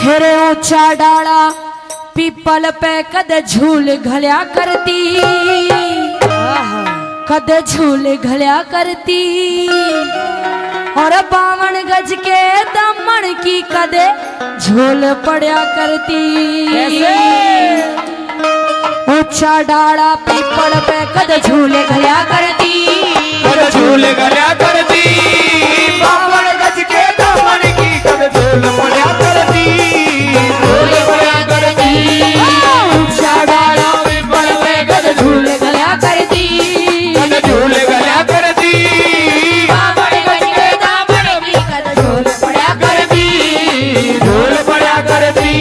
हेरे ऊंचा डाला पीपल पे कद झूल घल्या करती, कद झूल घल्या करती। और 52 गज के दमन की कदे झूल पड़ा करती। ऊंचा डाला पीपल पे कद झूल घल्या करती, कद झूल घल्या करती। 52 गज के दमन की कद झूल पड़ा करती, झूल पड़ा करती। ऊंचा डाला पीपल पे कद झूल घल्या करती, कद झूल घल्या करती। 52 गज के दमन की कद झूल पड़ा करती, झूल पड़ा करती।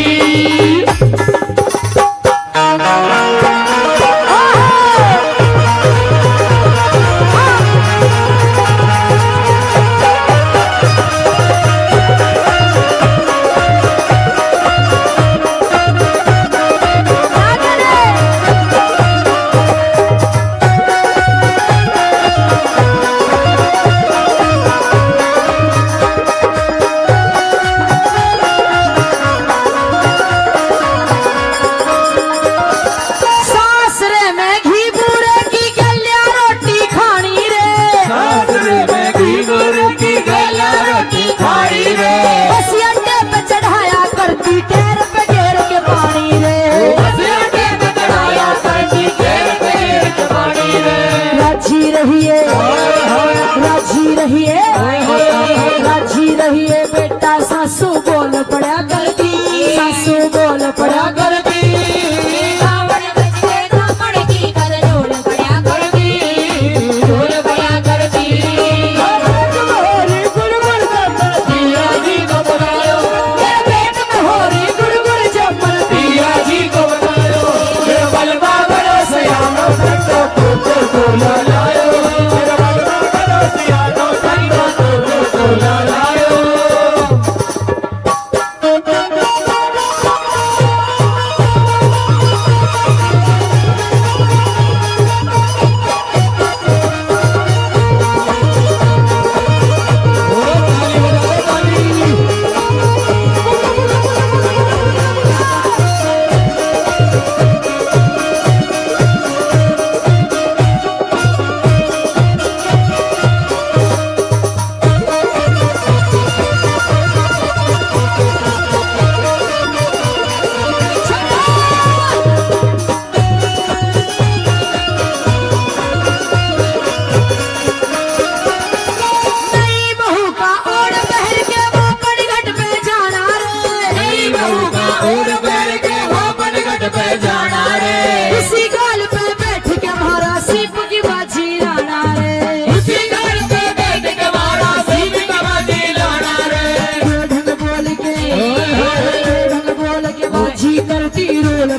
राजी रहिए बेटा सासू बोल पड़ा करती, सासू बोल पड़ा करती। 52 गज के दमन की कद झूल पड़ा करती, झूल पड़ा करती। होरी गुड़गुड़ जमल पिया जी को बतायो, मेरे पेट में होरी गुड़गुड़ जमल पिया जी को बतायो। मेरा बलवा बड़ा सयानो ठंडो तो लायो, मेरा बलवा बड़ा सयानो ठंडो तो लायो।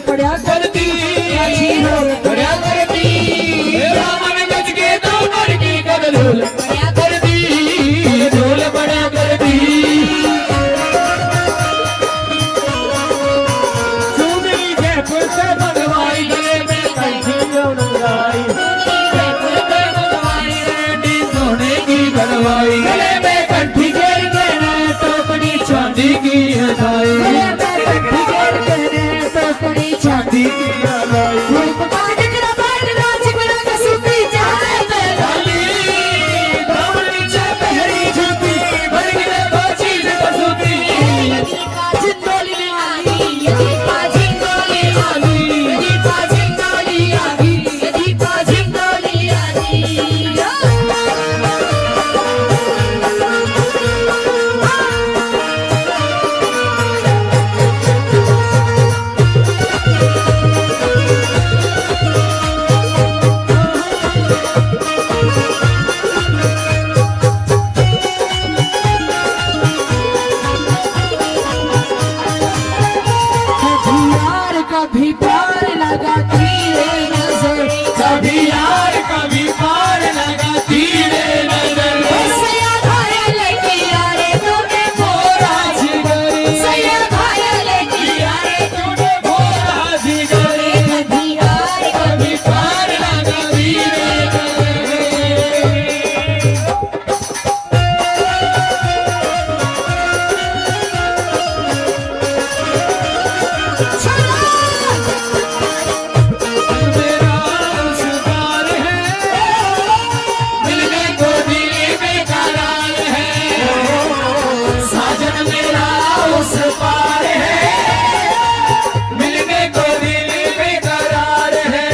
पड़ा करती, पड़ा करती। 52 गज के दमन की कद झूल पड़ा करती, झूल पड़ा करती। सुंदरी जयपुर से मंगवाई, गले में कंठी लगाई। जयपुर से मंगवाई, रेडी सोने की बनवाई। गले में कंठी घेर के नए टोकरी चांदी की हटाई, चांदी की हटाई। कभी प्यार लगाती रे नजर, कभी यार कभी पार लगाती रे नजर। सैया घायल किया रे तूने मोरा जिगर, सैया घायल किया रे तूने मोरा जिगर। कभी यार कभी पार लगाती रे नजर। मेरा उस पार है, मिलने को दिल बेकरार है। साजन मेरा उस पार है, मिलने को दिल बेकरार है।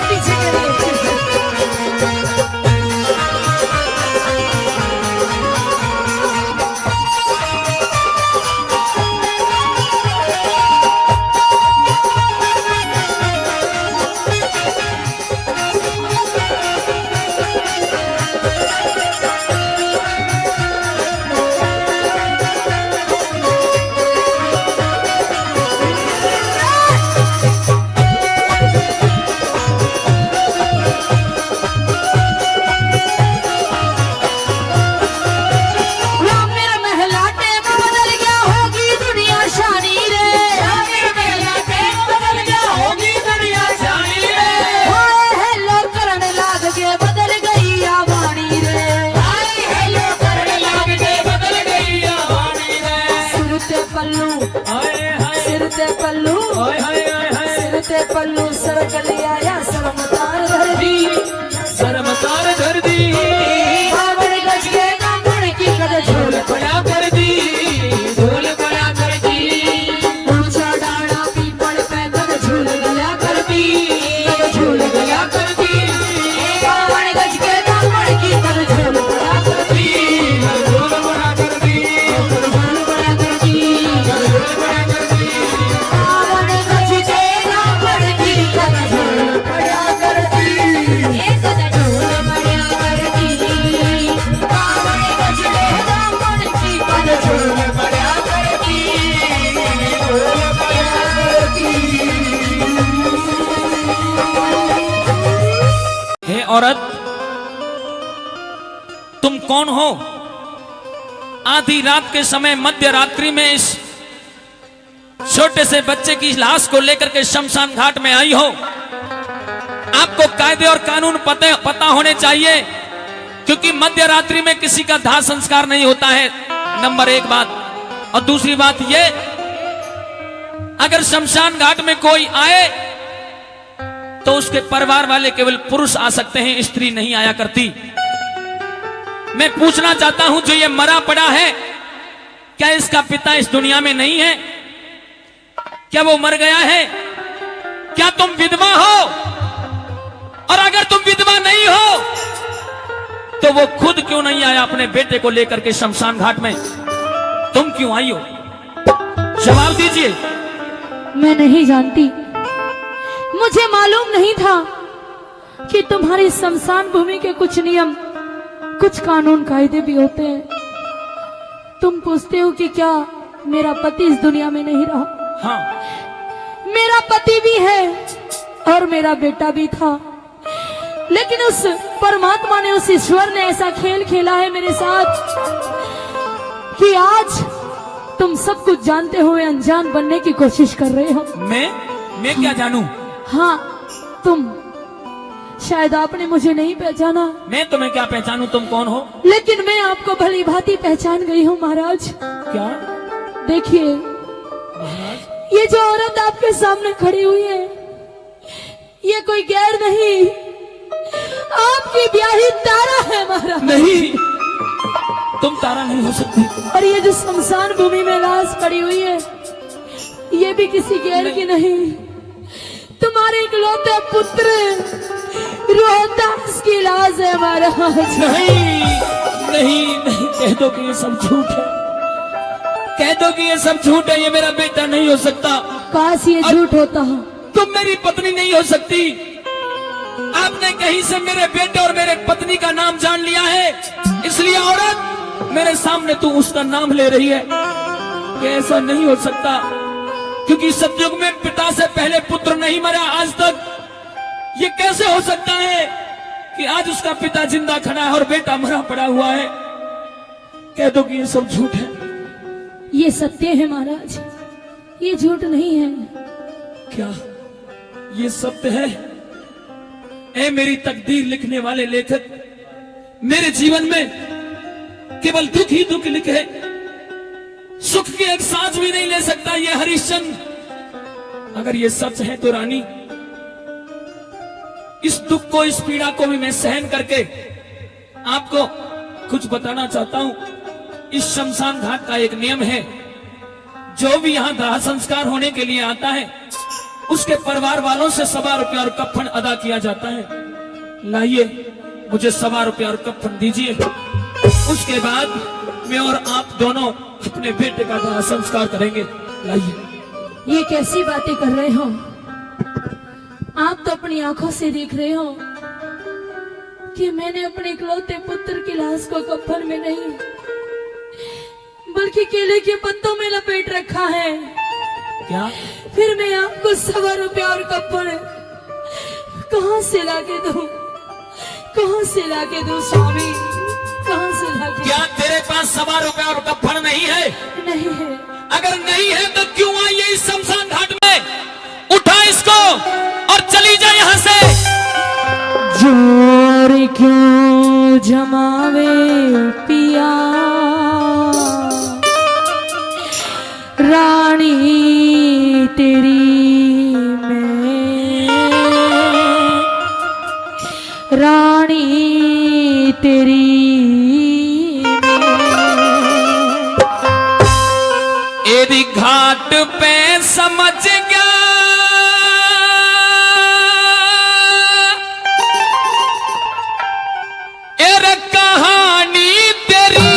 पीछे के लिए पल्लू सिर ते पल्लू सरक लिया या शर्मतार धर दी शर्मसार धर दी, बावन गज के कांगड़ की कद झोल बड़ा कर दी, झोल बड़ा कर दी। ऊंचा डाला पीपल पे कद झूल गया कर दी कद झूल गया कर दी बावन गज के कांगड़ की कद झोल बड़ा कर दी झोल बड़ा कर दी, कद झोल बड़ा कर दी झोल बड़ा कर दी। बावन गज के कांगड़ की कद झोल बड़ा कर दी कद झोल बड़ा कर दी बावन गज के कांगड़ की कद झोल बड़ा कर दी झोल बड़ा कर दी। हे औरत, तुम कौन हो? आधी रात के समय मध्य रात्रि में इस छोटे से बच्चे की लाश को लेकर के शमशान घाट में आई हो। आपको कायदे और कानून पता होने चाहिए, क्योंकि मध्य रात्रि में किसी का दाह संस्कार नहीं होता है, नंबर एक बात। और दूसरी बात ये, अगर शमशान घाट में कोई आए तो उसके परिवार वाले केवल पुरुष आ सकते हैं, स्त्री नहीं आया करती। मैं पूछना चाहता हूं, जो ये मरा पड़ा है, क्या इसका पिता इस दुनिया में नहीं है? क्या वो मर गया है? क्या तुम विधवा हो? और अगर तुम विधवा नहीं हो तो वो खुद क्यों नहीं आया अपने बेटे को लेकर के शमशान घाट में? तुम क्यों आई हो? जवाब दीजिए। मैं नहीं जानती, मुझे मालूम नहीं था कि तुम्हारी शमशान भूमि के कुछ नियम, कुछ कानून कायदे भी होते हैं। तुम पूछते हो कि क्या मेरा पति इस दुनिया में नहीं रहा? हाँ, मेरा पति भी है और मेरा बेटा भी था, लेकिन उस परमात्मा ने, उस ईश्वर ने ऐसा खेल खेला है मेरे साथ कि आज तुम सब कुछ जानते हुए अनजान बनने की कोशिश कर रहे हो। मैं क्या जानूं? हाँ, तुम शायद आपने मुझे नहीं पहचाना। मैं तुम्हें क्या पहचानूं? तुम कौन हो? लेकिन मैं आपको भली भांति पहचान गई हूँ महाराज। क्या? देखिए, ये जो औरत आपके सामने खड़ी हुई है, ये कोई गैर नहीं, आपकी ब्याही तारा है महाराज। नहीं, तुम तारा नहीं हो सकती। और ये जो शमशान भूमि में लाश पड़ी हुई है, ये भी किसी गैर की नहीं, तुम्हारे इकलौते पुत्र रोहतास की लाश है महाराज। नहीं नहीं नहीं, कह दो कि ये सब झूठ है, कह दो कि ये सब झूठ है। ये मेरा बेटा नहीं हो सकता। काश ये झूठ होता। तुम मेरी पत्नी नहीं हो सकती। आपने कहीं से मेरे बेटे और मेरे पत्नी का नाम जान लिया है, इसलिए औरत मेरे सामने तू उसका नाम ले रही है। ये ऐसा नहीं हो सकता, क्योंकि सतयुग में पिता से पहले पुत्र नहीं मरा आज तक। ये कैसे हो सकता है कि आज उसका पिता जिंदा खड़ा है और बेटा मरा पड़ा हुआ है? कह दो कि ये सब झूठ है। ये सत्य है महाराज, ये झूठ नहीं है। क्या ये सत्य है? ए मेरी तकदीर लिखने वाले लेखक, मेरे जीवन में केवल दुख ही दुख लिखे, सुख की एक सांस भी नहीं ले सकता ये हरिश्चंद्र। अगर ये सच है तो रानी, इस दुख को, इस पीड़ा को भी मैं सहन करके आपको कुछ बताना चाहता हूं। इस शमशान घाट का एक नियम है, जो भी यहां दाह संस्कार होने के लिए आता है उसके परिवार वालों से 1.25 रुपया और कफन अदा किया जाता है। लाइए, मुझे 1.25 रुपया और कफन दीजिए, उसके बाद मैं और आप दोनों अपने बेटे का दाह संस्कार करेंगे। लाइए। ये कैसी बातें कर रहे हो? आप तो अपनी आंखों से देख रहे हो कि मैंने अपने इकलौते पुत्र की लाश को कफन में नहीं बल्कि केले के पत्तों में लपेट रखा है। क्या? फिर मैं आपको 1.25 रुपया और कफन कहां से लाके दूं? कहां से लाके दूं स्वामी? कहां से लाके? क्या तेरे पास 1.25 रुपया और कफन नहीं है? नहीं है। अगर नहीं है तो क्यों आई है इस शमशान घाट में? उठा इसको और चली जा यहां से। जोर क्यों जमावे पिया, रानी तेरी मैं, रानी तेरी एदी घाट पे समझ गया एर कहानी तेरी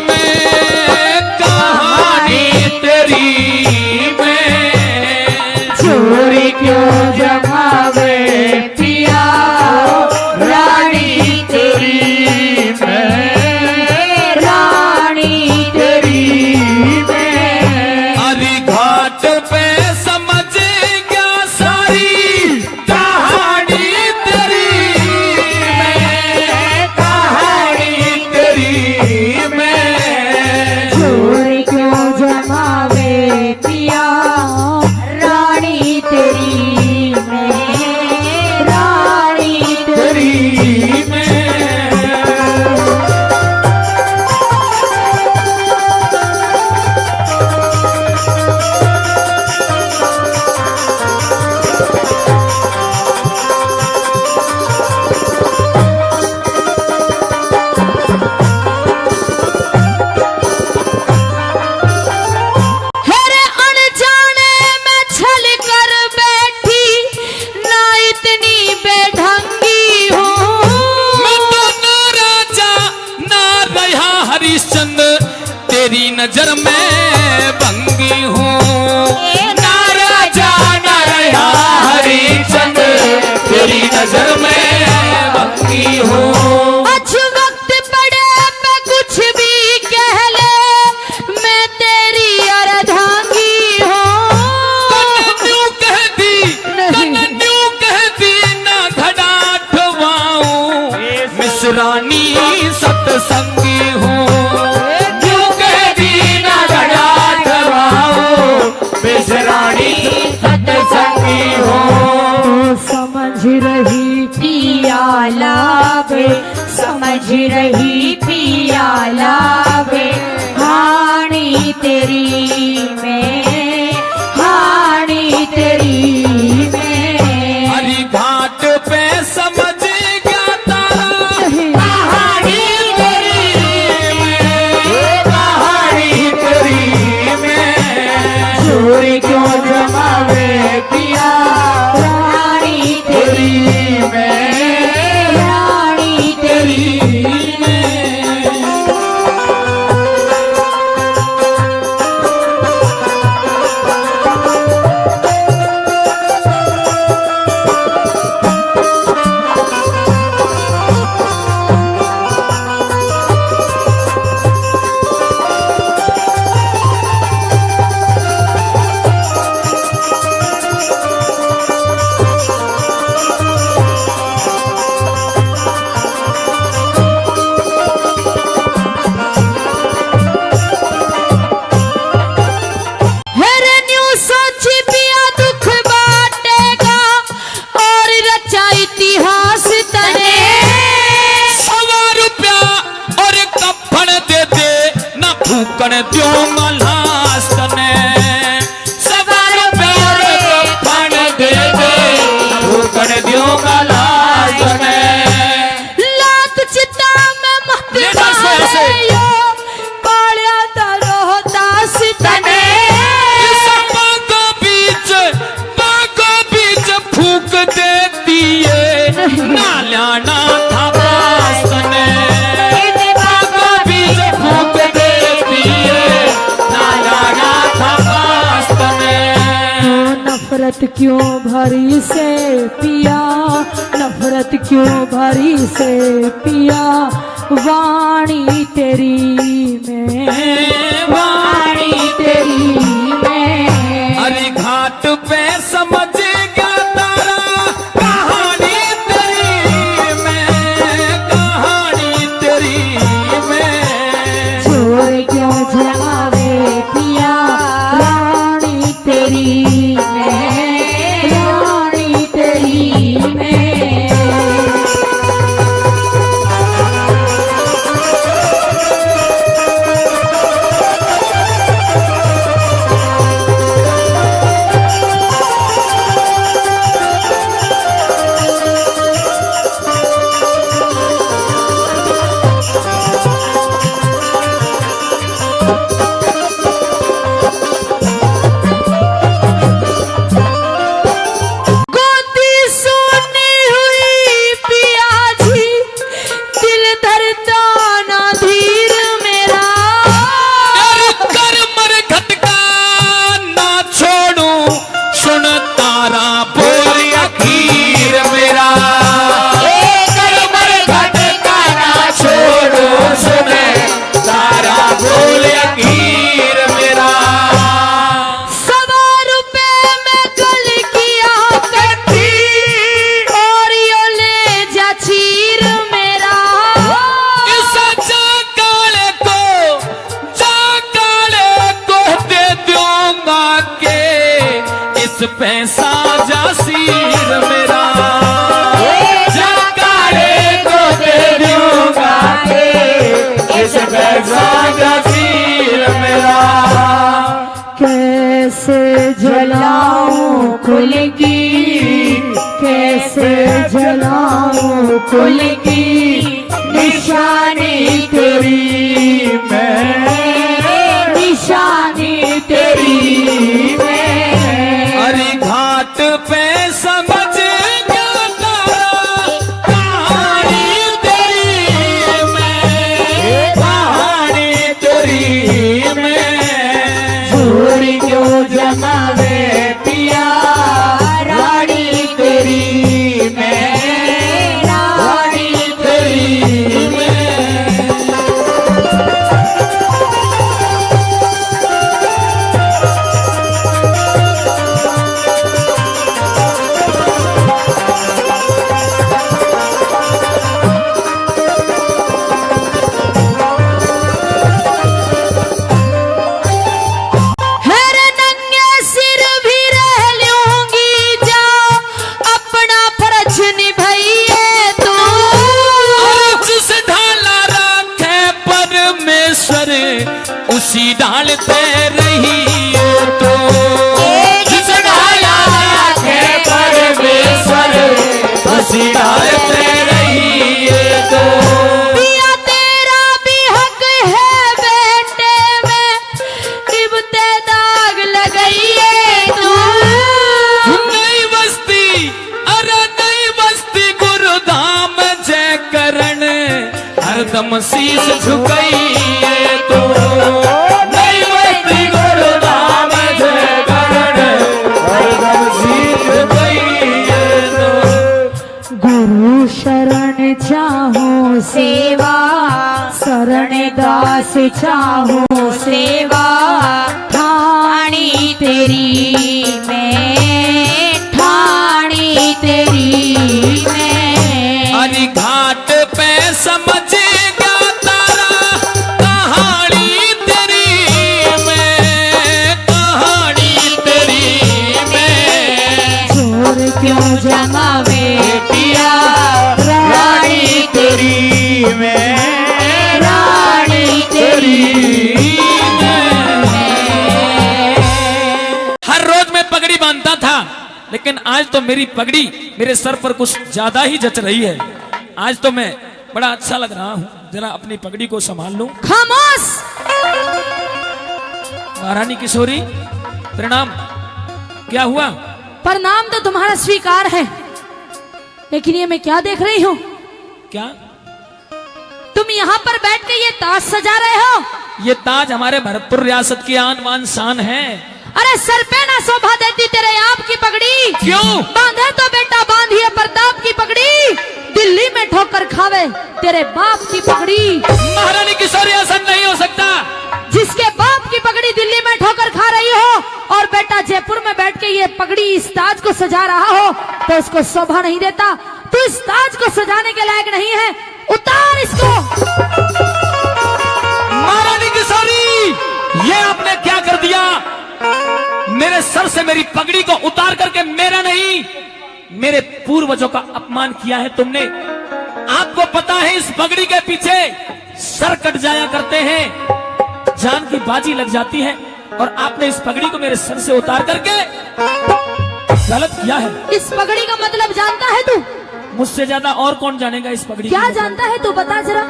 मैं, कहानी तेरी मैं। चोरी क्यों जमावे पिया, रानी तेरी मैं, रानी तेरी मैं। अरे घाट पे समझ गया सारी कहानी तेरी मैं, कहानी तेरी मैं। चोरी क्यों जमावे पिया, रानी तेरी मैं, रानी तेरी मैं। हेरे अनजाने में छल कर बैठी, ना इतनी बेढंगी हूँ। मैं तो ना राजा ना रहा हरिश्चंद्र, तेरी नजर में बंगी हूँ। ना राजा ना रहा हरिश्चंद्र, तेरी नजर में बंगी हूँ। आज वक्त पड़े मैं कुछ भी कह ले, मैं तेरी अर्धांगी हूँ। न्यू कहती ना घड़ा ठवाऊं, मिसरानी सत्संगी हूँ। न्यू कहती ना घड़ा ठवाऊं, मिसरानी सत्संगी हूँ। समझ रही पिया लावे, समझ रही पिया लावे, हानी तेरी में, हानी तेरी में। हरी घाट पे समझ गया तारा कहानी तेरी में, कहानी तेरी में। चोरी क्यों जमावे पिया, रानी तेरी में, रानी तेरी में। फूकण द्योंगा लास्ट ने सवार प्यार कफन दे दे फूकण द्योंगा लास्ट ने लात चिता में मत मारियो बालिया तारो दास तने बागों बीच फूक देती है नाला ना था वास्त ने बागों बीच फूक देती है नाला ना था वास्त ने नफरत क्यों भरी से पिया नफरत क्यों भरी से पिया वाणी तेरी में वाणी तेरी में अरे घाट पे समझ गया तारा कहानी तेरी में कहानी तेरी में छोड़ क्यों जावे पिया रानी तेरी में रानी तेरी में गोदी सुनी हुई पिया जी दिल धरता ना धीर मेरा कर मर घटका ना छोड़ू सुन तारा बोल अखीर मेरा कर मर घटका ना छोड़ू सुन तारा बोल अखीर मेरा 100 रुपए में कल किया करती और यो ले जा चीर मेरा इस जाकाले को दे दूंगा के इस पैसा जासीर मेरा जाकाले को दे दूंगा के इस पैसा जासीर मेरा कैसे जलाऊं कुल की कैसे जलाऊं कुल की निशानी तेरी में निशानी तेरी में अरे घाट पे समझ गया तारा कहानी तेरी में कहानी तेरी में छोड़ क्यों जमावे पिया रानी तेरी में रानी तेरी में हर नंगे सिर भी रह लूंगी जाओ अपना फर्ज निभाइए तो जिस ढाला रखे परमेश्वर उसी डाल पे रही तो जिस ढाला रखे परमेश्वर उसी डाल पे रही तो पिया तेरा भी हक है बेटे में इब्ते दाग लगाइए तू नई बस्ती अरे नई बस्ती गुरुधाम जय करण हरदम शीश झुकाइए तो नई बस्ती गुरुधाम जय करण हरदम शीश झुकाइए तो गुरु शरण चाहो सेवा शरण दास चाहो सेवा ठाणी तेरी में ठाणी तेरी में अरे घाट पे समझ गया तारा कहानी तेरी में कहानी तेरी में छोड़ क्यों जमावे पिया रानी तेरी में रानी तेरी आज तो मेरी पगड़ी मेरे सर पर कुछ ज्यादा ही जच रही है। आज तो मैं बड़ा अच्छा लग रहा हूँ, जरा अपनी पगड़ी को संभाल लूं। खामोश। महारानी किशोरी प्रणाम। क्या हुआ? प्रणाम तो तुम्हारा स्वीकार है, लेकिन ये मैं क्या देख रही हूँ? क्या तुम यहाँ पर बैठ के ये ताज सजा रहे हो? ये ताज हमारे भरतपुर रियासत की आन बान शान है। अरे सर पे ना शोभा देती तेरे आप की पगड़ी। क्यों? बांधे तो बेटा बांधिए प्रताप की पगड़ी, दिल्ली में ठोकर खावे तेरे बाप की पगड़ी। महारानी किशोरी ऐसा नहीं हो सकता। जिसके बाप की पगड़ी दिल्ली में ठोकर खा रही हो और बेटा जयपुर में बैठ के ये पगड़ी इस ताज को सजा रहा हो तो उसको शोभा नहीं देता। तू इस ताज को सजाने के लायक नहीं है, उतार इसको। महारानी किशोरी, ये आपने क्या कर दिया? मेरे सर से मेरी पगड़ी को उतार करके मेरा नहीं मेरे पूर्वजों का अपमान किया है तुमने। आपको पता है इस पगड़ी के पीछे सर कट जाया करते हैं, जान की बाजी लग जाती है, और आपने इस पगड़ी को मेरे सर से उतार करके गलत किया है। इस पगड़ी का मतलब जानता है तू? मुझसे ज्यादा और कौन जानेगा इस पगड़ी? क्या जानता है तू, बता जरा।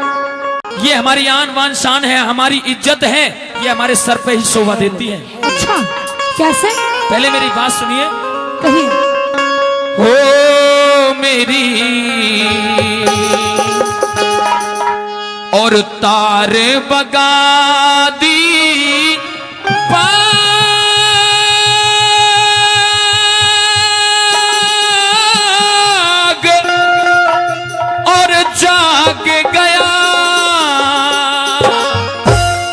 ये हमारी आन बान शान है, हमारी इज्जत है, ये हमारे सर पे ही शोभा देती है। अच्छा, कैसे? पहले मेरी बात सुनिए। कहिए। ओ मेरी और तार बगा दी पाग और जाग गया।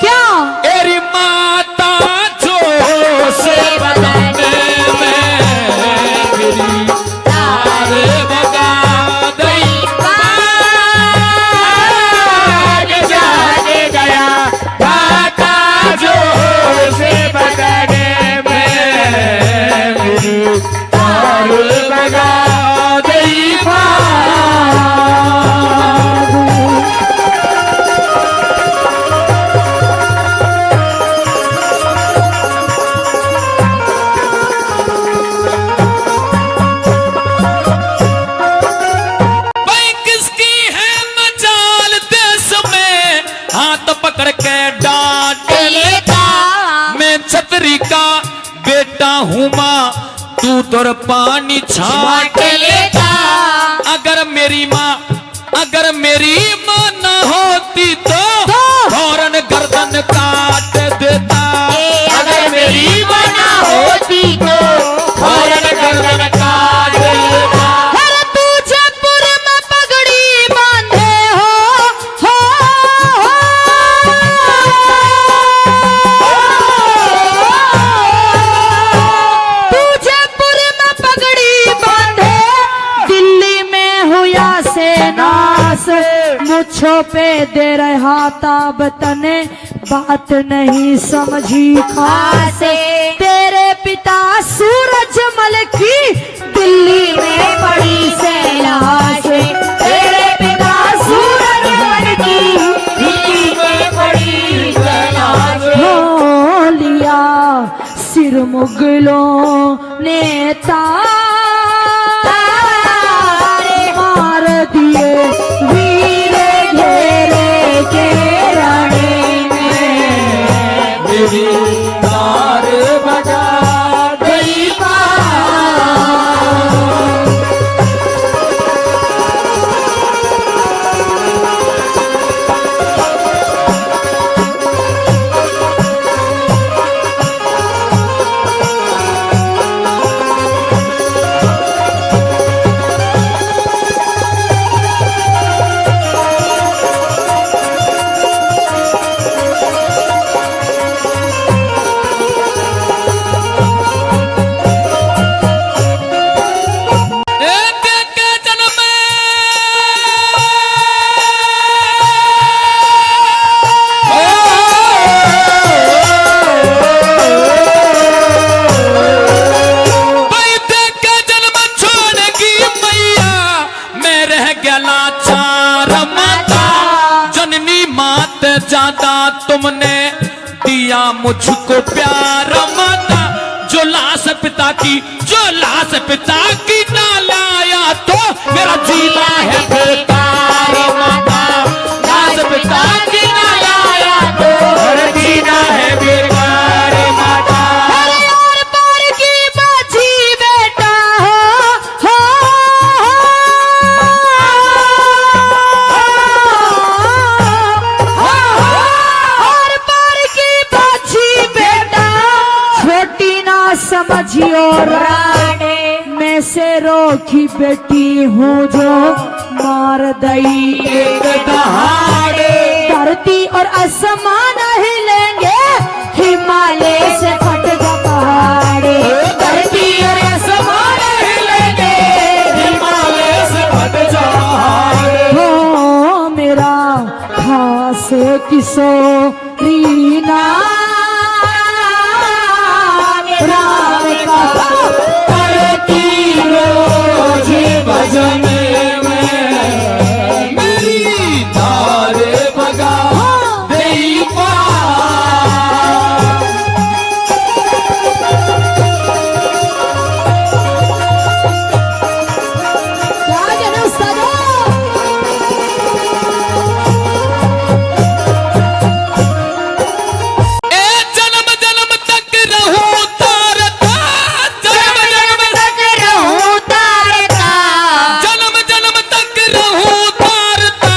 क्या? एरी माता जो से बनाने में मेरी तार बगा दी पाग जाग गया। माता जो से बनाने में मेरी तार बगा दी पाग। भाई किसकी है मजाल देश में हाथ पकड़ के डांट लेता। मैं छतरी का बेटा हूँ माँ, तू तो पानी छाट लेता। अगर मेरी माँ न होती तो फौरन गर्दन काट देता। अगर मेरी माँ न होती तो फौरन गर्दन काट देता। अरे तू जयपुर में पगड़ी बांधे हो। तू जयपुर में पगड़ी बांधे, दिल्ली में हुआ से नास, मुझो पे दे रहा ताब तने, बात नहीं समझी खासे। तेरे पिता सूरजमल की दिल्ली में पड़ी से लाश। तेरे पिता सूरजमल की दिल्ली में पड़ी से लाश। हो लिया सिर मुगलों ने तारे मार दिए वीर घेरे के राणे में। मेरी तार बजा गई पाग। तुमने दिया मुझको प्यार माता, जो लाश पे पिता की, जो लाश पिता की ना लाया तो मेरा जीना है बेकार माता। लाश पिता की ना लाया तो मेरा जीना है बेकार माता। अरे और पार की बाजी बेटा हो, और पार की बाजी बेटा, छोटी ना समझियो राडे, मैं से रोकी बेटी हूँ जो मार दई एक दहाड़े। धरती और आसमान हिलेंगे, हिमालय से फट जा पहाड़े। धरती और आसमान हिलेंगे, हिमालय से फट जाए। हो मेरा खास किशोरी नाम, राम का करती रोज भजन में, मेरी धार बगा देई पार। क्या जनू सदा ए जन्म जन्म तक रहूं तारता, जन्म जन्म तक रहूं तारता, जन्म जन्म तक रहूं तारता,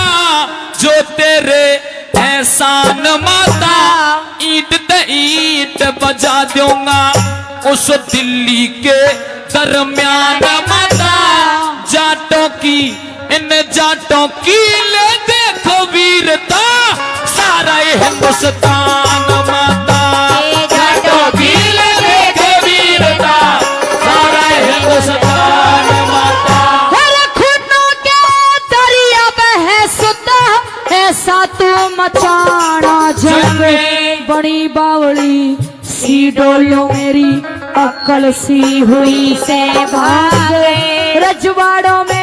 जो तेरे एहसान माता। ईंट ते ईंट बजा दूंगा उस दिल्ली के दरमियान माता। जाटों की इन जाटों की ले देखो वीरता, सारा ये हिंदुस्तान माता। जाटों की ले देखो वीरता, सारा ये हिंदुस्तान माता। हर खूनों के दरिया बहे सुता, ऐसा तू मचाना जंग। बड़ी बावली सी डोलो मेरी अक्ल सी हुई से भागे। रजवाड़ों में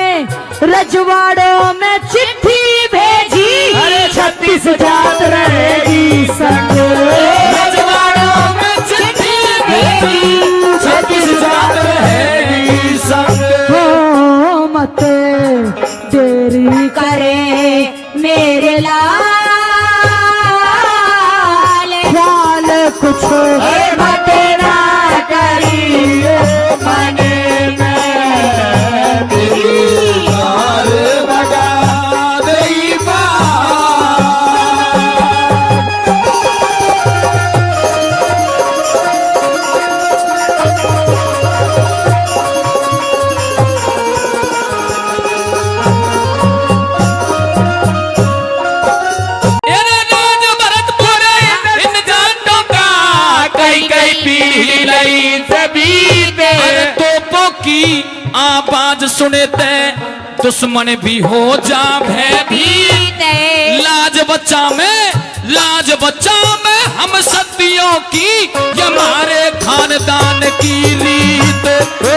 चिट्ठी भेजी, अरे 36 जात रहेगी संग। रजवाड़ों में चिट्ठी भेजी, 36 जात रहेगी संग। हो मत देरी करे मेरे लाल, ख्याल कुछ मत ना करी मन में, धार बगा देई पार। तेरे राज भरतपुर इन जाटों का, कई कई पीढ़ी लई सभी पे। अरे तोपों की आवाज सुनते दुश्मन भी हो जा भयभीत। लाज बचा में हम सदियों की, ये हमारे खानदान की रीत।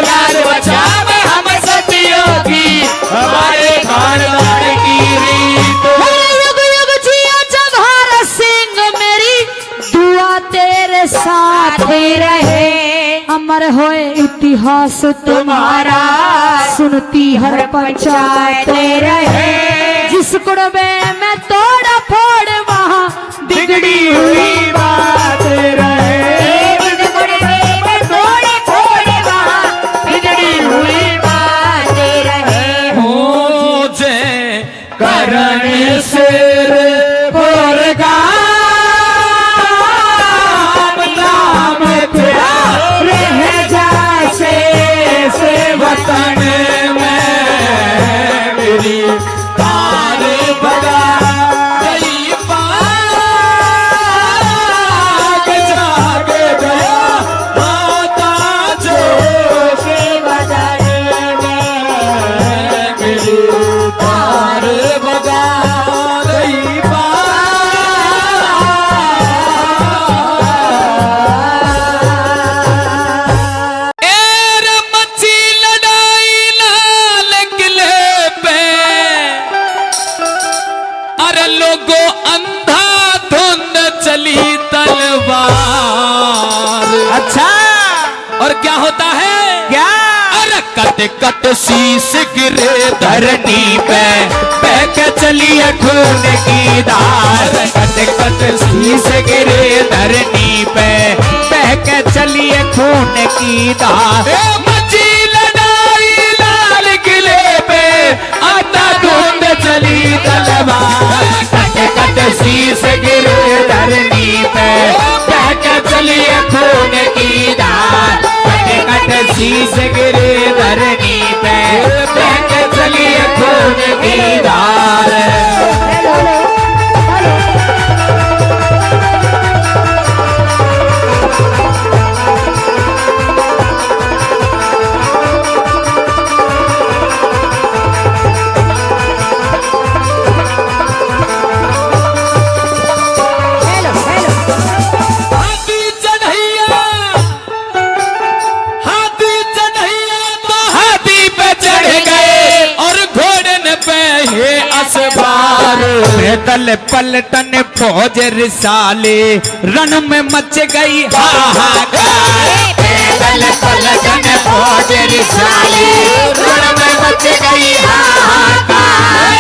लाज बचा में हम सदियों की, हमारे खानदान की रीत। युग युग जिया जवाहर सिंह, मेरी दुआ तेरे साथ रहे। अमर होए इतिहास तुम्हारा, सुनती हर पंचायत रहे। जिस कुड़बे में तोड़ा फोड़, वहाँ बिगड़ी हुई बात रहे। जिस कुड़बे में तोड़ा फोड़, वहाँ बिगड़ी हुई बात रहे। हो जय करण सिर पुरगा, नाम तेरा रह जा से वतन में, मेरी तार बगा गई पार। जाग गया माता जो से वतन में, मेरी तार बगा गई पार। एर मची लड़ाई लाल किले पे, अरे लोगों अंधाधुंध चली तलवार। अच्छा, और क्या होता कट कट शीश गिरे धरती पे बह के चलिए खून की धार। कट कट शीश गिरे धरती पे बह के चलिए खून की धार। मची लड़ाई लाल किले पे आता ढूंढ चली तलवार। कट कट शीश गिरे धरती पे बह के चलिए खून की धार। कट कट शीश गिरे धरती पे बह के चलिए खून की धार। दल पलटन फौज रिसाले रण में मच गई हाहाकार। दल पलटन फौज रिसाले रण में मच गई हाहाकार।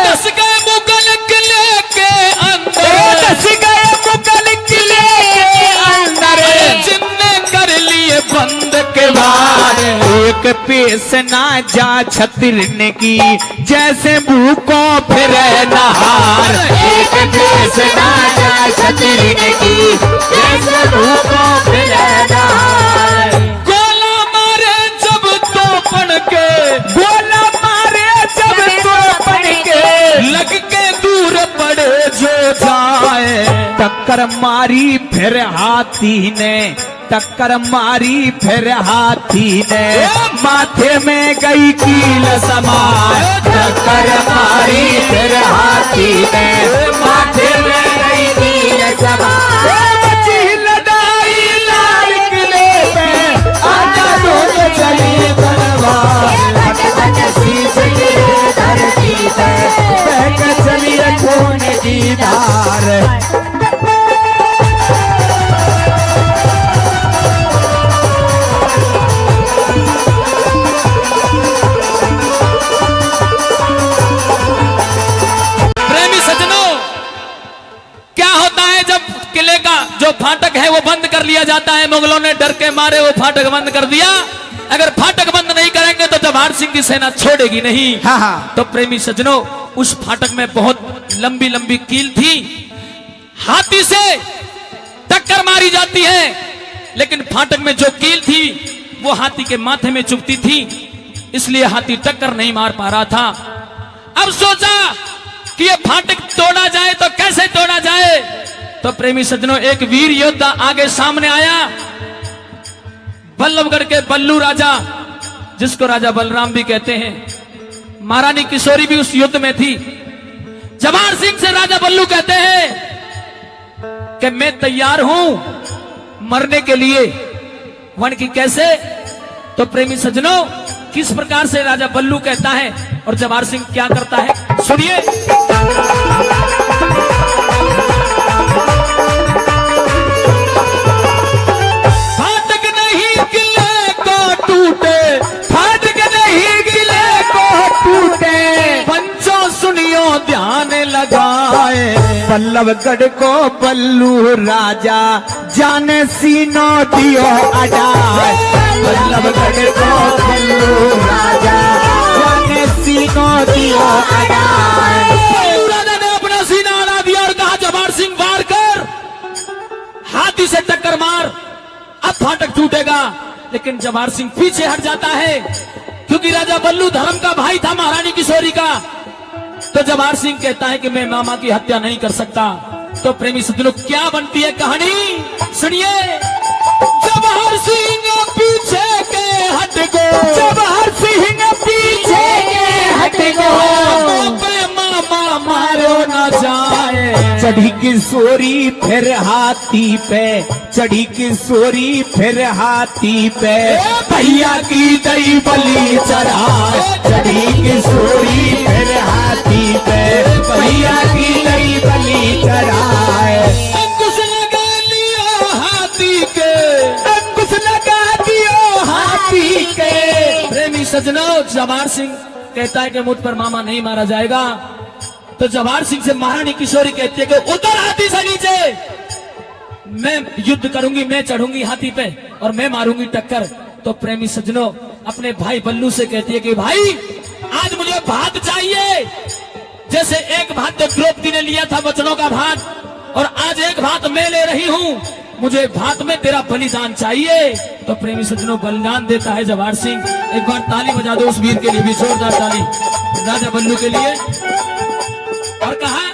दस गए मुगल किले के अंदर, दस गए मुगल किले के अंदर, जिनने कर लिए बंद के बार। एक पेश ना जा छतरने की जैसे भूखों फिर नहार। एक पेश ना जा छतरने की जैसे भूखों फिर नहार। गोला मारे जब तो पन के, गोला मारे जब तो पन के, लग के दूर पड़े जो जाए। टक्कर मारी फिर हाथी ने, टक्कर मारी फिर हाथी ने, माथे में गई कील समार। टक्कर मारी फिर हाथी ने, माथे में गई कील समार। मची लड़ाई लाल किले पे आजा ढूंढ चली तलवार। कट कट शीश गिरे धरती पे बह के चली खून की धार। किले का जो फाटक है वो बंद कर लिया जाता है। मुगलों ने डर के मारे वो फाटक बंद कर दिया। अगर फाटक बंद नहीं करेंगे तो जवाहर सिंह की सेना छोड़ेगी नहीं। तो प्रेमी सज्जनों, उस फाटक में बहुत लंबी लंबी कील थी। हाथी से टक्कर मारी जाती है, लेकिन फाटक में जो कील थी वो हाथी के माथे में चुभती थी, इसलिए हाथी टक्कर नहीं मार पा रहा था। अब सोचा कि ये फाटक तोड़ा जाए तो कैसे तोड़ा जाए। तो प्रेमी सज्जनों, एक वीर योद्धा आगे सामने आया। बल्लभगढ़ के बल्लू राजा, जिसको राजा बलराम भी कहते हैं, महारानी किशोरी भी उस युद्ध में थी। जवाहर सिंह से राजा बल्लू कहते हैं कि मैं तैयार हूं मरने के लिए। वन की कैसे? तो प्रेमी सज्जनों, किस प्रकार से राजा बल्लू कहता है और जवाहर सिंह क्या करता है, सुनिए। फाटक नहीं किले को टूटे, फाटक नहीं किले को टूटे, पंचों सुनियो ध्यान लगाए। बल्लभगढ़ को बल्लू राजा जाने सीनो दियो अडाए। बल्लभगढ़ को बल्लू राजा जाने सीनो दियो अडाए। राजा ने अपना सीना अड़ा दिया और कहा, जवाहर सिंह वार कर, हाथी से टक्कर मार, अब फाटक टूटेगा। लेकिन जवाहर सिंह पीछे हट जाता है, क्योंकि राजा बल्लू धर्म का भाई था महारानी किशोरी का। तो जवाहर सिंह कहता है कि मैं मामा की हत्या नहीं कर सकता। तो प्रेमी सज्जनों, क्या बनती है कहानी, सुनिए। जवाहर सिंह पीछे के हट गो, जवाहर सिंह पीछे के हट गो, मामा मारो न जाए। चढ़ी किशोरी फिर हाथी पे, चढ़ी किशोरी फिर हाथी पे, भैया की दई बलि चढ़ाए। चढ़ी किशोरी फिर हाथी पे, भैया की दई बलि चढ़ाए। अंकुश लगा लियो हाथी के, अंकुश लगा दियो हाथी के। प्रेमी जवाहर सिंह कहता है कि मुझ पर मामा नहीं मारा जाएगा, तो जवाहर सिंह से महारानी किशोरी कहती है कि उतर हाथी से नीचे, मैं युद्ध करूंगी, मैं चढ़ूंगी हाथी पे और मैं मारूंगी टक्कर। तो प्रेमी सज्जनों अपने भाई बल्लू से कहती है कि भाई आज मुझे भात चाहिए, जैसे एक भात तो द्रौपदी ने लिया था वचनों का भात, और आज एक भात मैं ले रही हूं, मुझे भात में तेरा बलिदान चाहिए। तो प्रेमी सज्जनों बलिदान देता है जवाहर सिंह। एक बार ताली बजा दो उस वीर के लिए भी, जोरदार ताली राजा बल्लू के लिए। और कहा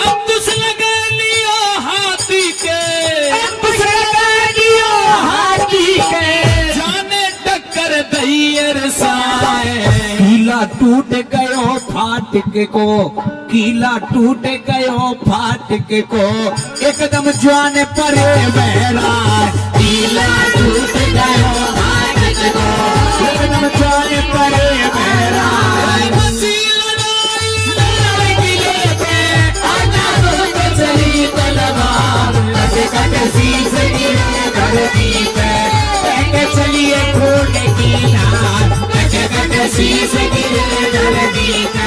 अब तुझ लगा लियो हाथी के, कुछ लगा दियो हाथी के, जाने टक्कर दैयर साए। कीला टूट गयो फाटक को, कीला टूट गयो फाटक को, एकदम जान परे बहरा। कीला टूट गयो फाटक को, एकदम जान परे बहरा। चली तलवार शीश गिरे धरती पे, चलिए खून की धार, शीश गिरे धरती पे,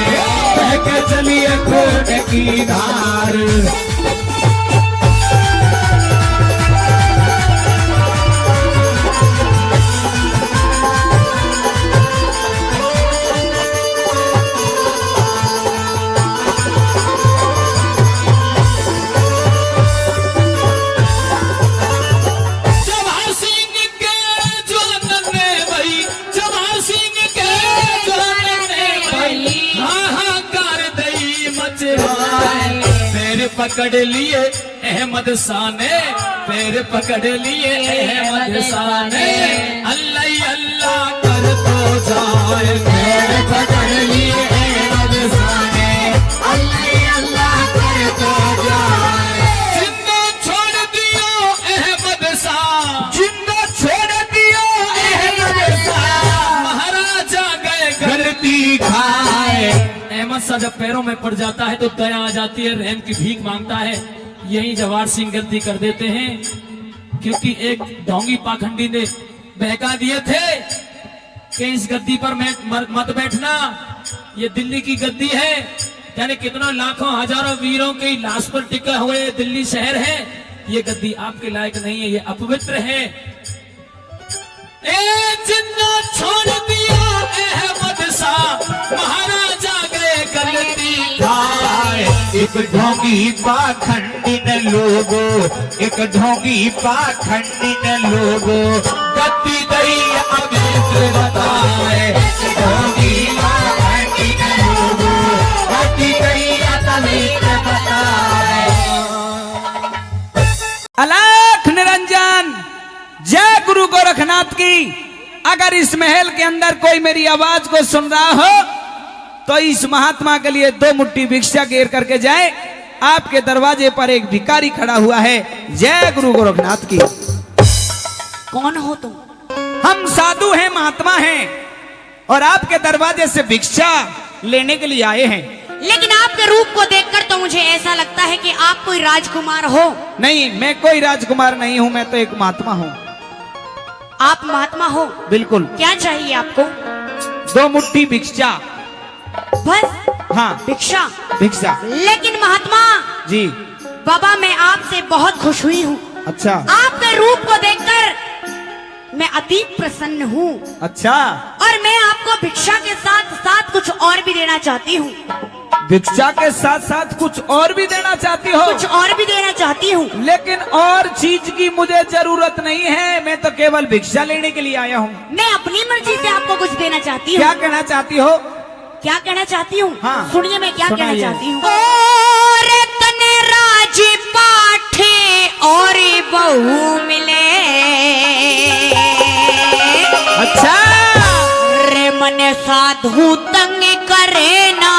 चलिए खून की धार। पकड़ लिए अहमद शाह ने, पैर पकड़ लिए अहमद शाह ने, अल्लाह अल्लाह कर तो जाए। पैर पकड़ लिए अहमद शाह ने, अल्लाह अल्लाह कर तो जाए। जिंदा छोड़ दियो अहमद शाह, जिंदा छोड़ दियो अहमद शाह, महाराजा गए गलती खाए। अहमद शाह जब पैरों में पड़ जाता है तो दया आ जाती है, रहम की भीख मांगता है। यही जवाहर सिंह गलती कर देते हैं, क्योंकि एक ढोंगी पाखंडी ने बहका दिए थे कि इस गद्दी पर मत बैठना, ये दिल्ली की गद्दी है, यानी कितना लाखों हजारों वीरों की लाश पर टिका हुए दिल्ली शहर है, ये गद्दी आपके लायक नहीं है, ये अपवित्र है। ए जिन्ना छोड़ दिया अहमद शाह, महाराजा गए गलती खाए। एक ढोंगी पाखंडिन लोगो, एक ढोंगी पाखंडिन लोगो, गद्दी दई अमित्र बताए। ढोंगी पाखंडिन लोगो, गद्दी दई अमित्र बताए। अलख निरंजन, जय गुरु गोरखनाथ की। अगर इस महल के अंदर कोई मेरी आवाज को सुन रहा हो तो इस महात्मा के लिए 2 मुट्ठी भिक्षा घेर करके जाए। आपके दरवाजे पर एक भिखारी खड़ा हुआ है। जय गुरु गोरखनाथ की। कौन हो तुम? हम साधु हैं, महात्मा हैं, और आपके दरवाजे से भिक्षा लेने के लिए आए हैं। लेकिन आपके रूप को देखकर तो मुझे ऐसा लगता है कि आप कोई राजकुमार हो। नहीं, मैं कोई राजकुमार नहीं हूं, मैं तो एक महात्मा हूं। आप महात्मा हो? बिल्कुल। क्या चाहिए आपको? 2 मुट्ठी भिक्षा। बस? हाँ, भिक्षा? भिक्षा। लेकिन महात्मा जी। बाबा, मैं आपसे बहुत खुश हुई हूँ। अच्छा। आपके रूप को देखकर मैं अति प्रसन्न हूँ। अच्छा। और मैं आपको भिक्षा के साथ साथ कुछ और भी देना चाहती हूँ। भिक्षा के साथ साथ कुछ और भी देना चाहती हो? कुछ और भी देना चाहती हूँ। लेकिन और चीज की मुझे जरूरत नहीं है, मैं तो केवल भिक्षा लेने के लिए आया हूँ। मैं अपनी मर्जी से आपको कुछ देना चाहती हूँ। क्या कहना चाहती हो? क्या कहना चाहती हूँ? हाँ। सुनिए मैं क्या कहना सुनाइए। चाहती हूँ। और तने राज पाठे और बहू मिले। अच्छा। रे मन साधु तंग करे ना।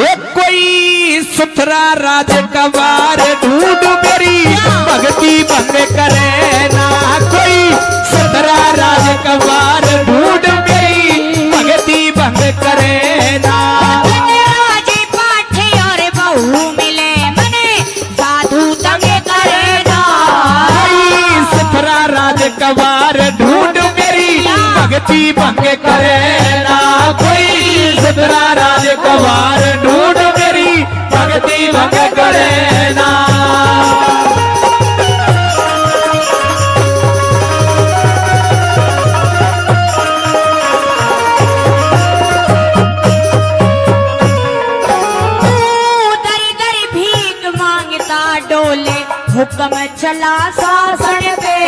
एक कोई सुथरा राजकुमार ढूंढ मेरी भक्ति भंग करे ना। कोई सुथरा राजकुमार ढूंढ मेरी भक्ति भंग करे ना। राज पाठे और बहू मिले, मने साधु तंग करे ना। कोई सुथरा राजकुमार ढूंढ मेरी भक्ति भंग करे ना। डोले हुक्म चला शासन पे,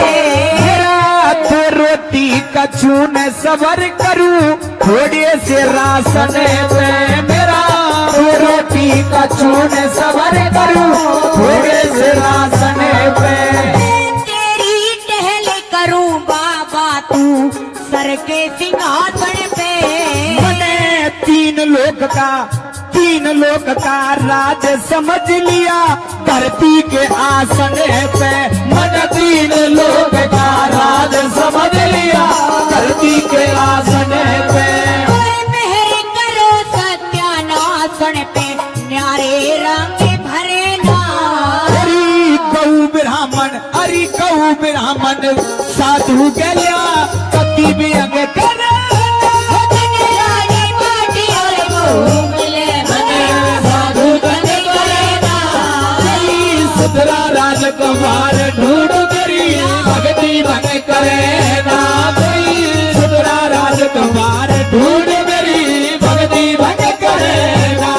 रात रोटी कछून सबर करूं थोड़े से राशन पे, मेरा रोटी कछून सबर करूं थोड़े से राशन पे, तेरी टहल करूं बाबा तू सर के सिंहासन पे, मैंने तीन लोक का राज समझ लिया धरती के आसन पे, मन तीन लोक का राज समझ लिया धरती के आसन पे, मेहर करो सत्यानाशन पे न्यारे रंग भरे ना, हरि गौ ब्राह्मण साधु गया कति भी अंग करे राजकुमार ढूंढ मेरी भक्ति भंग करे ना, सुधरा राजकुमार ढूंढ मेरी भक्ति भंग करे ना।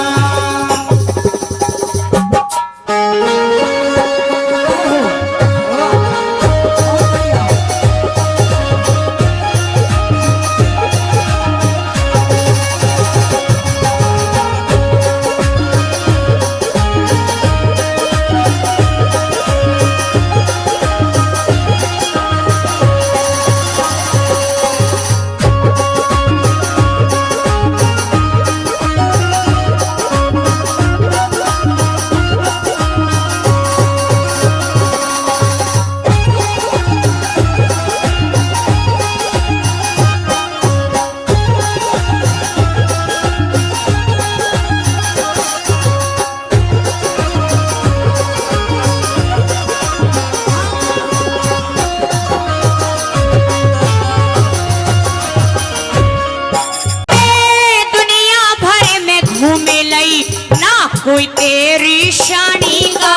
कोई तेरी शानी का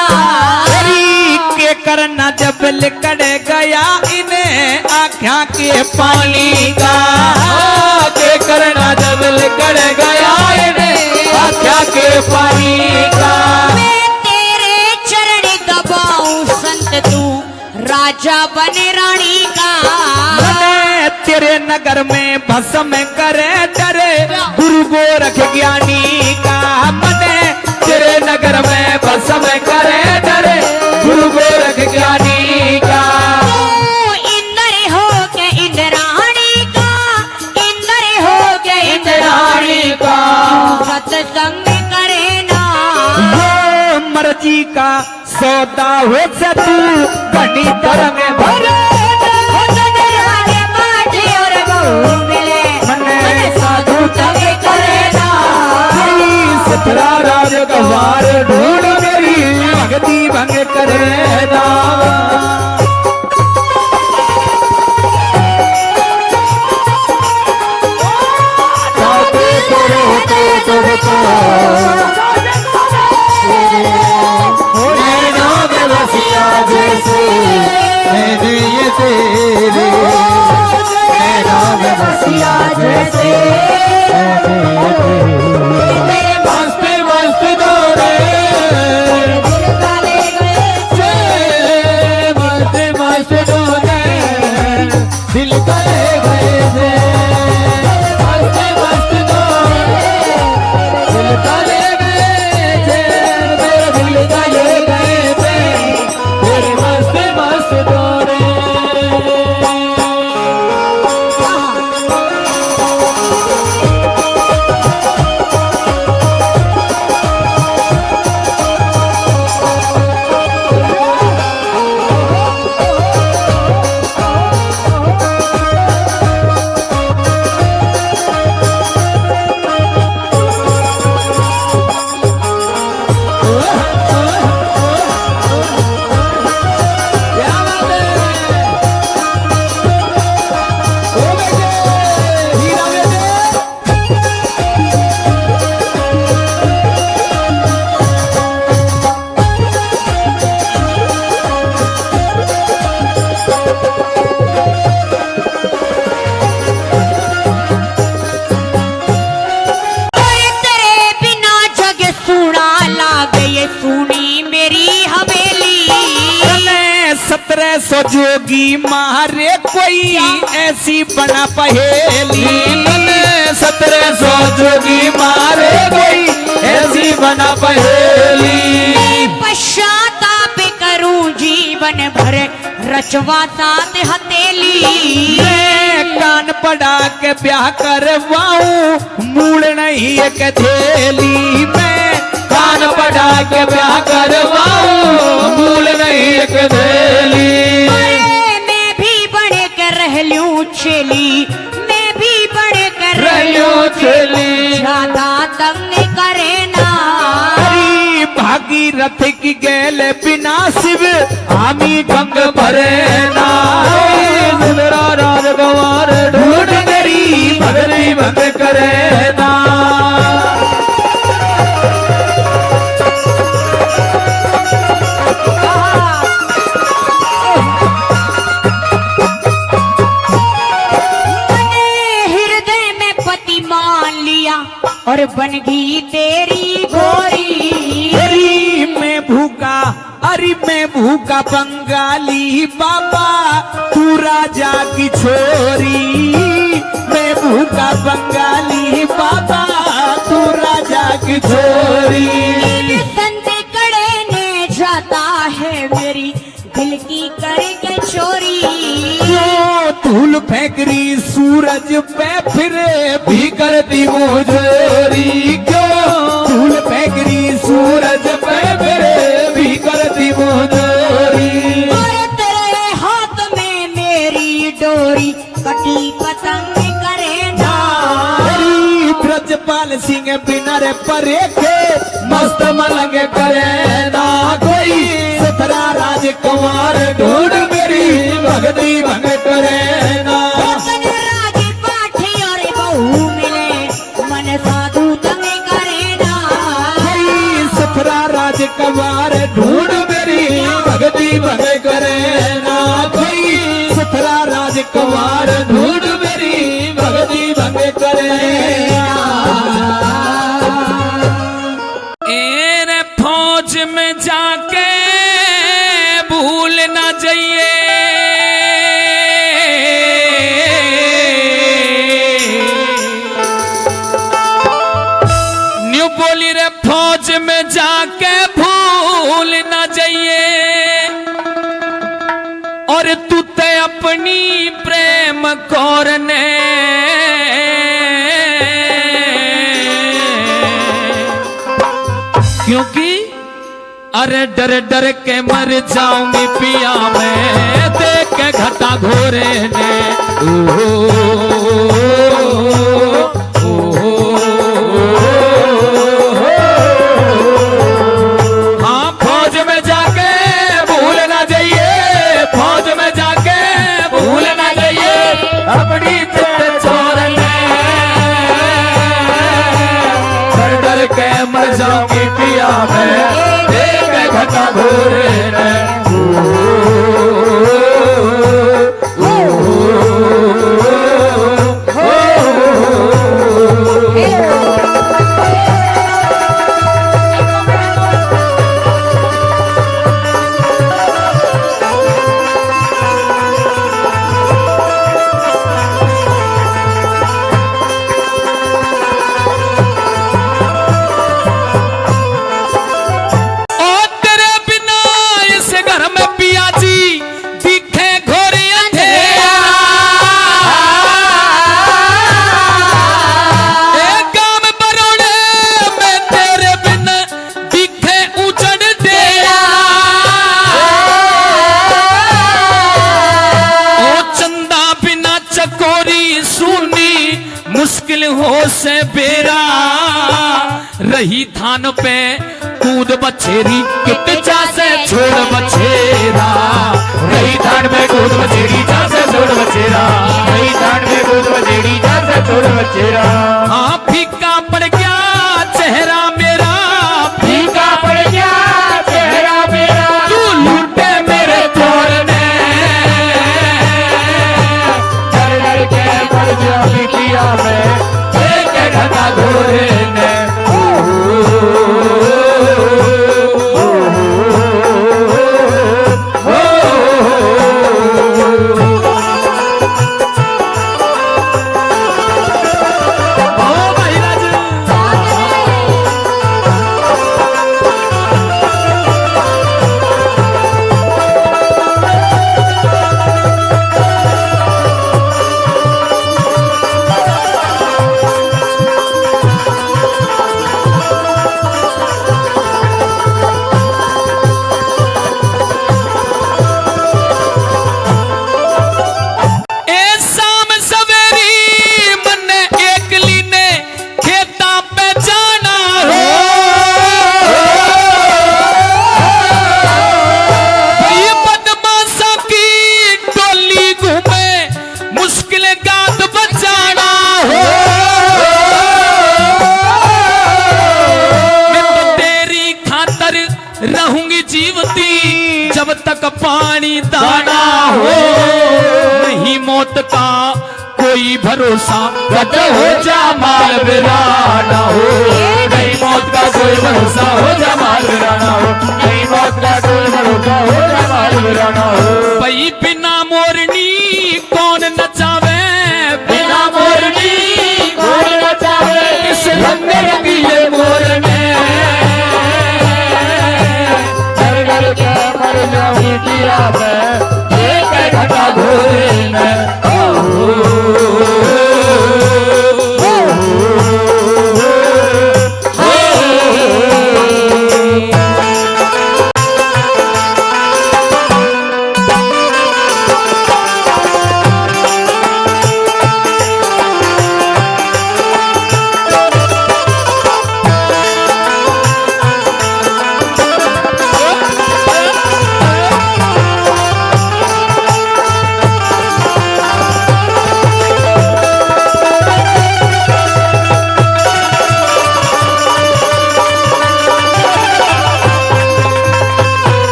के करना जब लिकड़ गया इन्हें आख्या के पानी का, के करना जब लिकड़ गया इन्हें आख्या के पानी का, मैं तेरे चरण दबाऊं संत तू राजा बने रानी का, मैं तेरे नगर में भस्म करे डरे गुरु गोरख ज्ञानी का, मने तेरे नगर में भस्म करे डरे गुरु गोरख ज्ञानी का, इंद्र हो के इंद्राणी का, इंद्र हो के इंद्राणी का, सत्संग करे ना, वो मर्जी का सौदा हो से तू घनी तरंग भरे साधु तंग करे ना, सुथरा राजकुमार ढूंढ मेरी भक्ति भंग करे ना। दिल करे गए थे मस्त मस्त दिल सो जोगी मारे कोई ऐसी बना पहेली। 1700 जोगी मारे कोई ऐसी बना पहेली। पश्चाताप करूं जीवन भर रचवाता हथेली। मैं कान पड़ा के ब्याह करवाऊं मूल नहीं एक थेली। मैं कान पड़ा के ब्याह करवाऊं मूल नहीं एक थैली। मैं भी बड़ कर रह लूं चली, मैं भी बड़ कर रह रहियो चली। ज्यादा तंग करे ना। हरी भागीरथ की गैल बिना शिव आमी गंग भरे ना। सुंदरा राजकुमार ढूंढ मेरी भगती भंग करे ना। हृदय में पति मान लिया और बन गई तेरी गोरी। अरे मैं भूखा बंगाली बाबा तू राजा की छोरी। मैं भूखा बंगाली बाबा तू राजा की छोरी। संत कड़े ने जाता है मेरी दिल की करके चोरी। क्यों धूल फेंक रही सूरज पे फिर भी करती मुझोरी। क्यों धूल फेंक रही सूरज पे फिर भी करती मुझोरी। और तेरे हाथ में मेरी डोरी कटी पतंग करे ना। हरी ब्रजपाल सिंह बिना रे परेखे मस्त मलंग करे ना कोई। सतरा राजकुमार ढूंढ मेरी भगती भंग करे ना। राज पाठी और बहू मिले मन साधु तंग करे ना। हरी सतरा राजकुमार ढूंढ मेरी भगती भंग करे ना कोई। सतरा राजकुमार ढूंढ मेरी भगती भंग करे ना। एरे फौज में जाके भूल ना जाइए। न्यू बोली रे फौज में जाके भूल ना जाइए। और तू ते अपनी प्रेम कौर ने क्योंकि अरे डर डर के मर जाऊंगी पिया मैं देख के घटा घोरे ने। हाँ फौज में जाके भूल ना जाइए। फौज में जाके भूल ना जाइए अपनी चित छोड़ने। डर डर के मर जाऊंगी पिया मैं देख घटा घोरे ने। मुश्किल हो से बेरा रही थान पे कूद बछेरी कित चा से छोड़ बछेरा। रही थान में कूद बछेरी जा से छोड़ बछेरा। रही थान में कूद बछेरी जा से छोड़ बछेरा। हाँ फीका पड़ गया चेहरा मेरा। फीका पड़ गया चेहरा मेरा। तू लूटे मेरे छोड़ने। डर डर के मर जाऊंगी पिया मैं देख के घटा घोरे ने। जब तक पानी दाना हो, नहीं मौत का कोई भरोसा, कद हो जा माल वीराना हो, नहीं मौत का कोई भरोसा, हो जा माल वीराना हो, नहीं मौत का कोई भरोसा, हो जा माल वीराना हो। भाई बिना मोरनी कौन नचावे, बिना मोरनी कौन नचावे, इस रंग रंगीले मोर में घर घर के मर जाऊं किया मैं, एक घटा घोरे में।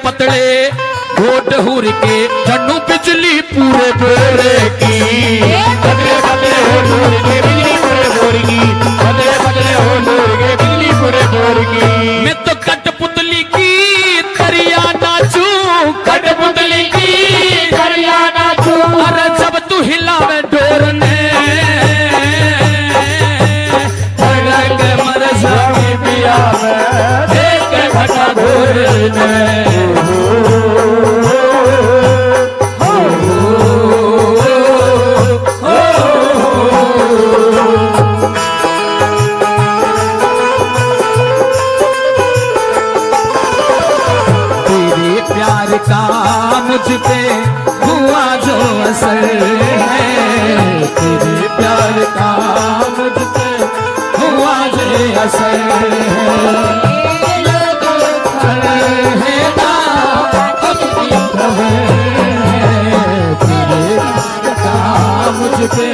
पतले घोट हुर के झन्नू बिजली पूरे बोरे की, पतले पतले घोट हुर के बिजली पूरे बोर की, पतले पतले घोट हुर के बिजली पूरे बोर की। मैं तो कठपुतली की करिया नाचू, कठपुतली की करिया नाचू, अरे जब तू हिलावे डोर ने मर जाऊं पिया मैं, देख के घटा घोर ने। का मुझ पे हुआ जो असर है, तेरे प्यार का मुझ पे हुआ जो असर है, तेरे प्यार का मुझ पे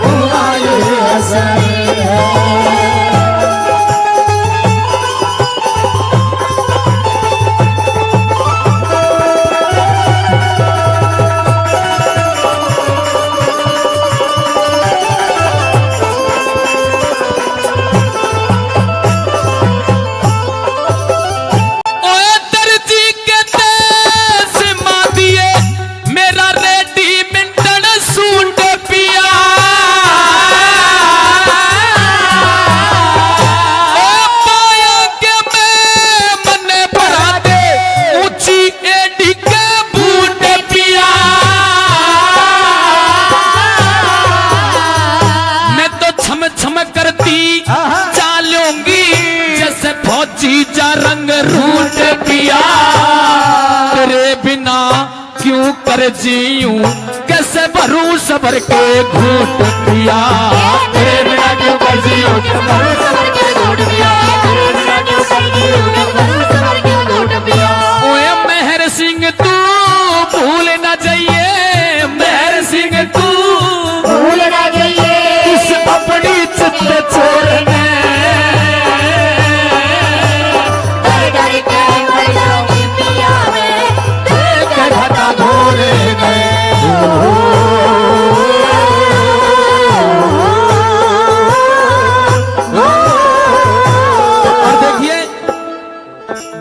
हुआ ये असर है। जीजा रंग रूट पिया, तेरे बिना क्यों कर जीऊं, कैसे भरू सबर के घूट पिया, तेरे बिना क्यों कर जीऊं, भरू सबर के घूट पिया, तेरे बिना क्यों कर जीऊं, भरू सबर के घूट पिया। ओए मेहर सिंह तू भूल न जाइए, मेहर सिंह तू भूल न जाइए, इस अपनी चित्त छोड़ने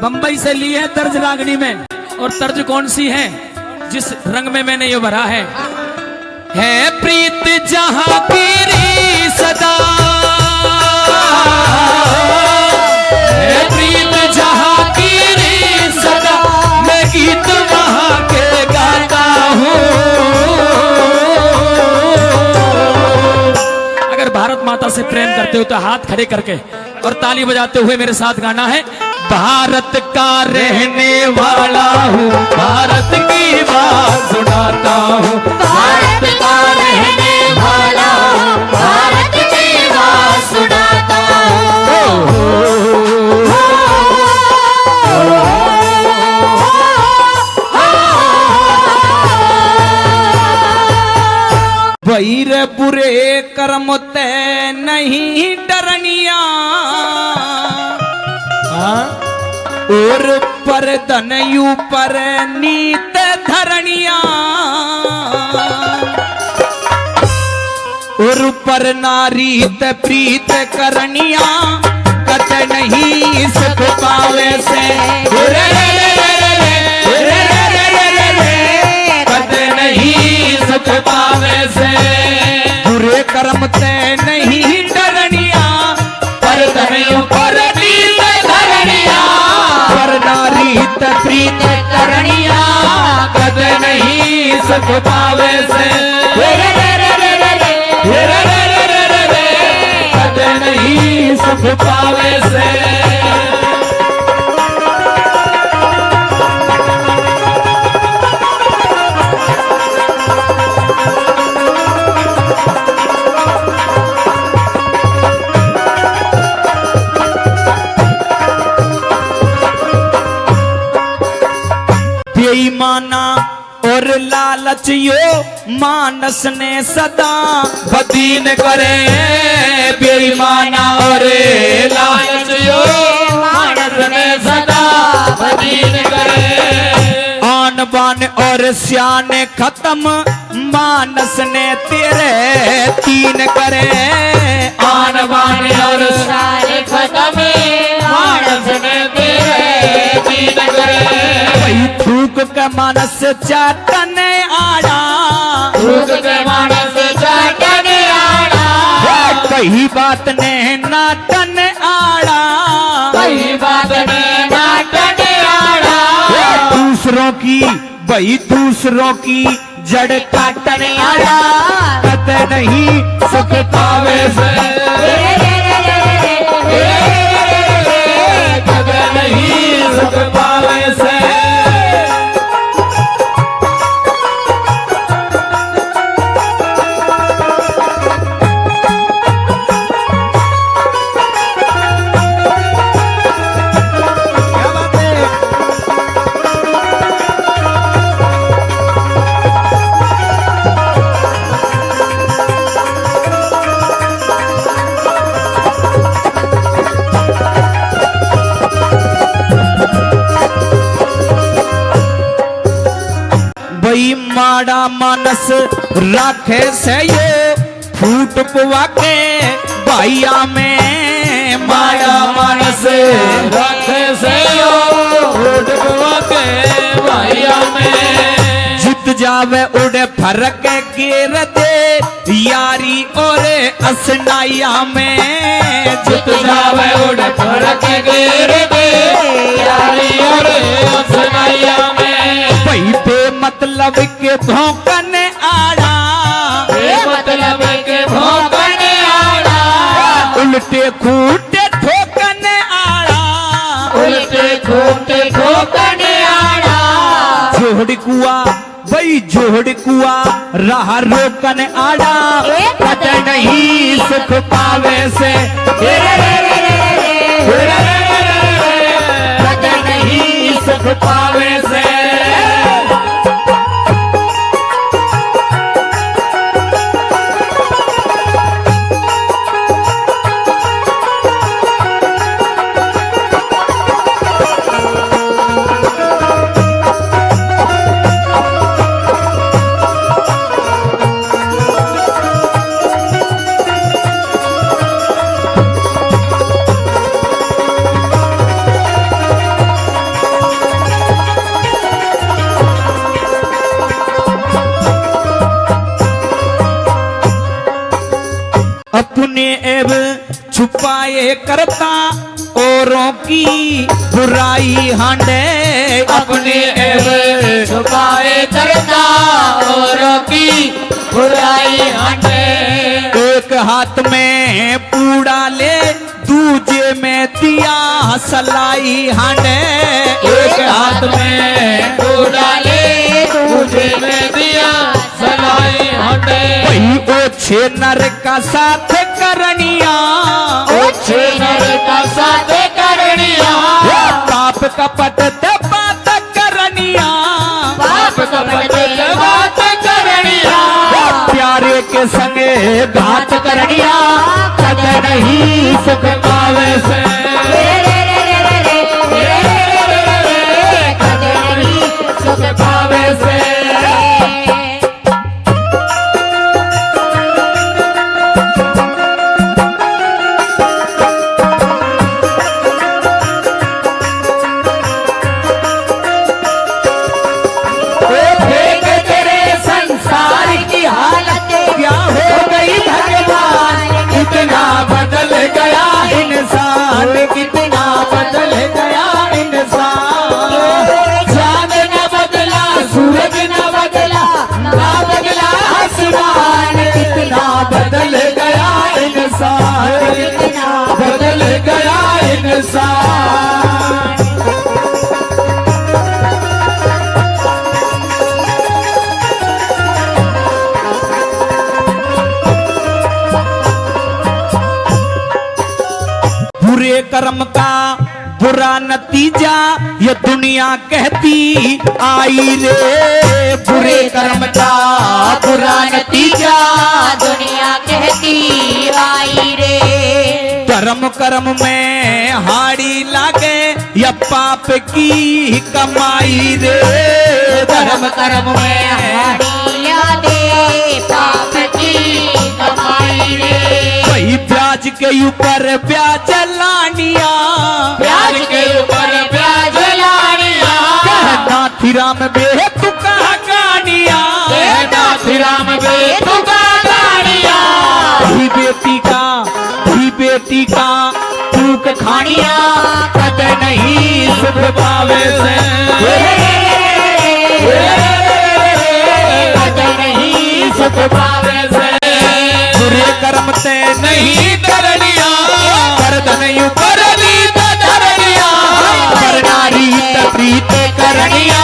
बंबई से ली है तर्ज रागनी में, और तर्ज कौन सी है जिस रंग में मैंने ये भरा है प्रीत जहां की सदा, है प्रीत जहां की सदा, मैं गीत वहां के गाता हूँ। करते हो तो हाथ खड़े करके और ताली बजाते हुए मेरे साथ गाना है। भारत का रहने वाला हूँ, भारत की बात सुनाता हूँ, भारत का रहने वाला हूँ, भारत की बात सुनाता वैर बुरे कर्म ते नहीं डरनिया और पर धन यू पर नीत धरनिया और पर नारी त प्रीत करनिया कत नहीं सुख पावे से कत नहीं सुख पावे से बुरे कर्म ते नहीं डरनिया पर धन यू पर नीत धरनिया पर नारी त प्रीत करनिया कत नहीं सुख पावे से कद नहीं सुख पावे से। बेईमाना और लालच यो मानस ने सदा बदीन करे बेईमाना और लालच यो मानस ने सदा बदीन करे आन बान और सियाने खत्म मानस ने तेरे तीन करे आन बान और सियाने खत्म मानस ने तेरे तीन करे थूक के मानस चाटन आड़ा थूक के मानस चाटन आड़ा कही बात ने नाटन आड़ा कही बात ने नाटन आड़ा दूसरों की भाई दूसरों की जड़ काटन आड़ा कत नहीं सुख पावे से कत नहीं सुख पावे से। माड़ा मानस राखे से ये फूट पुआ के भाइया में माड़ा मानस राखे से यो फूट पुआ के भाइया में जित जावे उड़े फरक गिर दे यारी और असनाइया में जित जावे उड़े फरक गिर दे यारी और असनाइया में भाई पे मतलब के भौंकन आड़ा मतलब के भौंकन आड़ा उल्टे खूटे ठोकन आड़ा उल्टे खूटे ठोकन आड़ा जोड़ कुआ भाई जोड़ कुआ राह रोकन आड़ा पता नहीं सुख पावे से पता नहीं सुख पावे से। अपने एब छुपाए करता औरों की बुराई हांडे अपने एब छुपाए करता औरों की बुराई हांडे एक हाथ में पूड़ा ले दूजे में दिया सलाई हांडे। एक हाथ में पूरा ले दूजे में दिया सलाई हटे। वही ओछे नर का साथ करनिया, ओछे नर का साथ करनिया, पाप कपट ते बात करनिया, पाप कपट से बात करनिया, प्यारे के संगे घात करनिया, कद नहीं सुख पावे से। कद नहीं सुख पावे से। देख तेरे संसार की हालत क्या हो गई भगवान, कितना बदल गया इंसान, कितना बदल गया इंसान। चांद न बदला, सूरज न बदला, ना बदला आसमान, कितना बदल गया इंसान, कितना बदल गया इंसान। बुरे कर्म का बुरा नतीजा ये दुनिया कहती आई रे। बुरे कर्म का बुरा नतीजा दुनिया कहती आई रे। धर्म कर्म में हाड़ी लागे या पाप की कमाई रे। धर्म कर्म में हाड़िया दे पाप की कमाई रे। वही ब्याज के ऊपर ब्याज लानिया, प्याज के ऊपर प्याज लानिया, कहना थिराम बे तू कहा कहानिया, कहना राम बे तुका गाड़िया, भी बेटी का तूक खानिया, कद नहीं सुख पावे से। कद नहीं सुख पावे से। बुरे कर्म से नहीं डरनिया, गर्दन यूं कर ली तो धरनिया, नारी प्रीत करनिया,